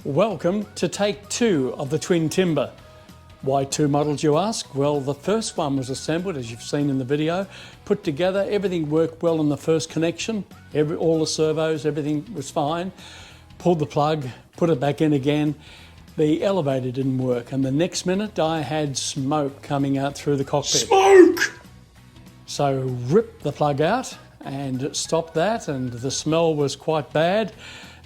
Welcome to take 2 of the twin timber. Why 2 models, you ask? Well, the first one was assembled, as you've seen in the video, put together, everything worked well in the first connection, all the servos, everything was fine. Pulled the plug, put it back in again, the elevator didn't work, and the next minute I had smoke coming out through the cockpit. Smoke! So ripped the plug out and stopped that, and the smell was quite bad,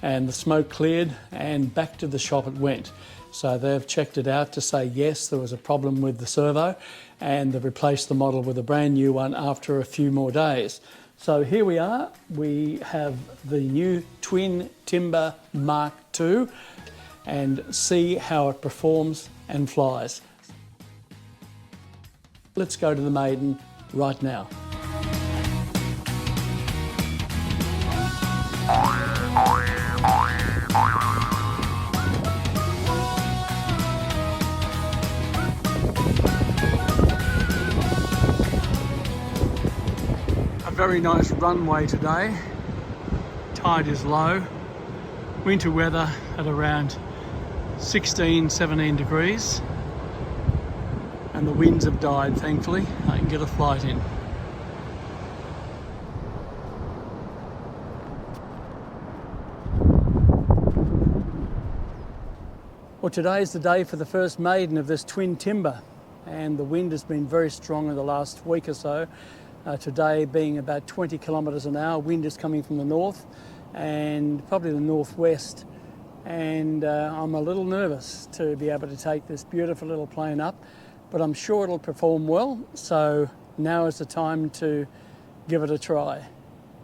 and the smoke cleared, and back to the shop it went. So they've checked it out to say yes, there was a problem with the servo, and they've replaced the model with a brand new one after a few more days. So here we are, we have the new twin timber Mark II, and see how it performs and flies. Let's go to the Maiden right now. A very nice runway today. Tide is low. Winter weather at around 16, 17 degrees. And the winds have died, thankfully. I can get a flight in. Well, today is the day for the first maiden of this twin timber, and the wind has been very strong in the last week or so. Today being about 20 kilometres an hour, wind is coming from the north and probably the northwest, and I'm a little nervous to be able to take this beautiful little plane up, but I'm sure it'll perform well, so now is the time to give it a try.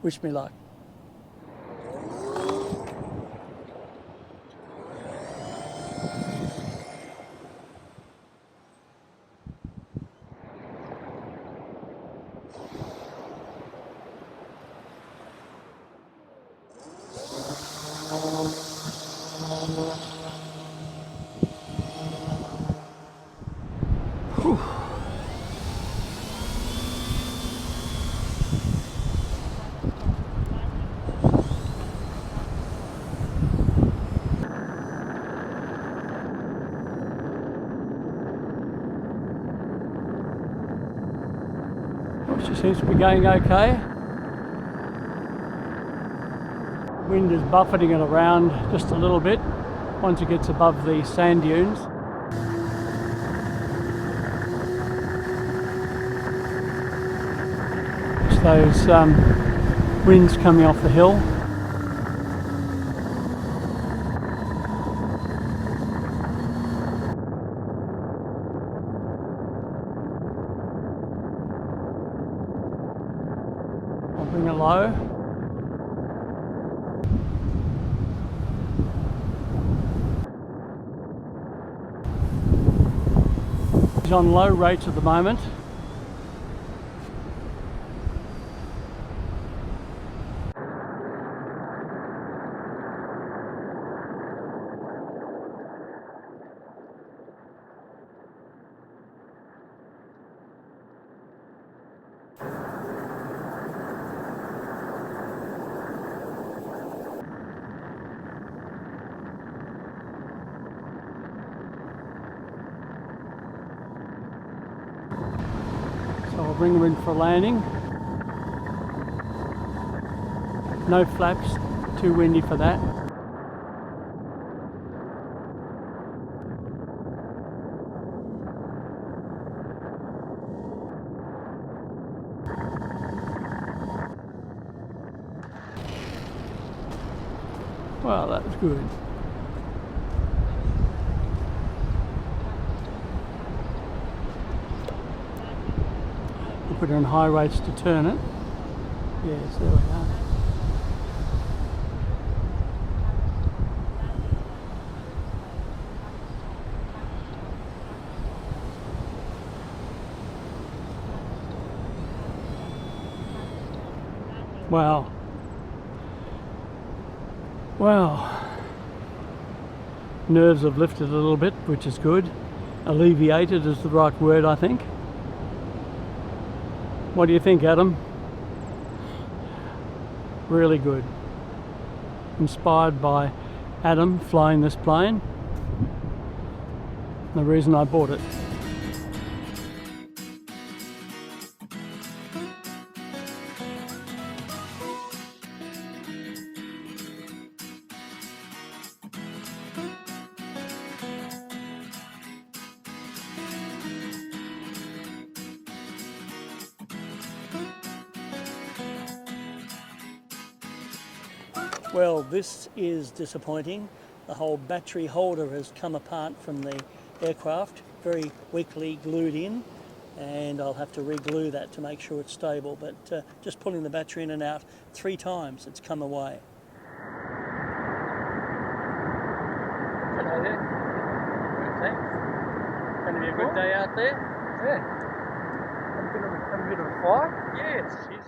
Wish me luck. Whew. She seems to be going okay. Wind is buffeting it around just a little bit once it gets above the sand dunes. It's those winds coming off the hill. I'll bring it low. It's on low rates at the moment. So I'll bring them in for a landing. No flaps, too windy for that. Well, that was good. Put it on high rates to turn it. Yes, there we are. Wow. Wow. Nerves have lifted a little bit, which is good. Alleviated is the right word, I think. What do you think, Adam? Really good. Inspired by Adam flying this plane. The reason I bought it. Well, this is disappointing. The whole battery holder has come apart from the aircraft, very weakly glued in, and I'll have to re-glue that to make sure it's stable. But just pulling the battery in and out 3 times, it's come away. Hello there. Thanks. Going to be a good day out there? Yeah. Have a bit of a fire? Yes, yes.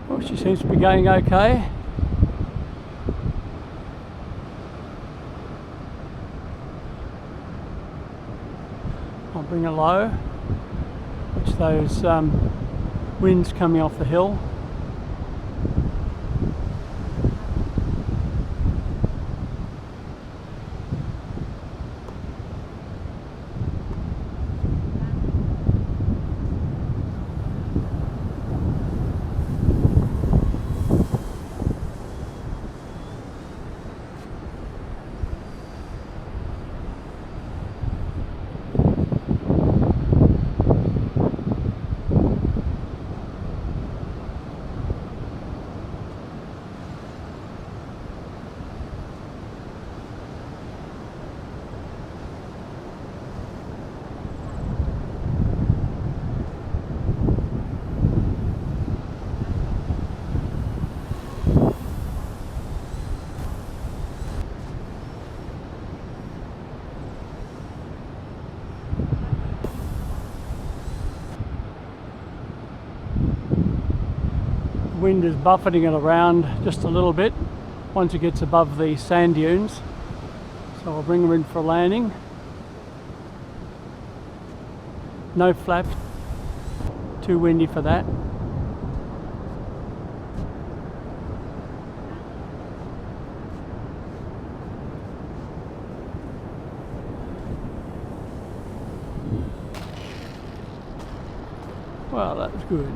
Well, she seems to be going okay. I'll bring her low, watch those winds coming off the hill. Wind is buffeting it around just a little bit once it gets above the sand dunes. So I'll bring her in for a landing. No flaps, too windy for that. Well, that was good.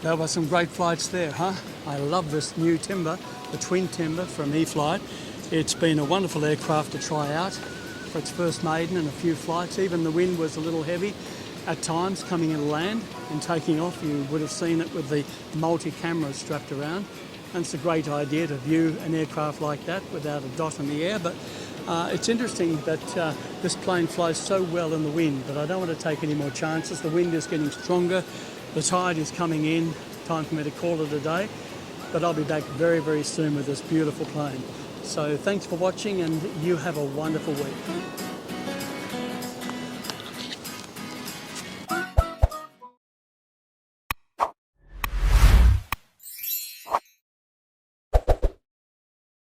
There were some great flights there, huh? I love this new timber, the twin timber from E-flite. It's been a wonderful aircraft to try out for its first maiden and a few flights. Even the wind was a little heavy at times coming into land and taking off. You would have seen it with the multi-cameras strapped around. And it's a great idea to view an aircraft like that without a dot in the air. But it's interesting that this plane flies so well in the wind, but I don't want to take any more chances. The wind is getting stronger. The tide is coming in. Time for me to call it a day. But I'll be back very, very soon with this beautiful plane. So thanks for watching, and you have a wonderful week.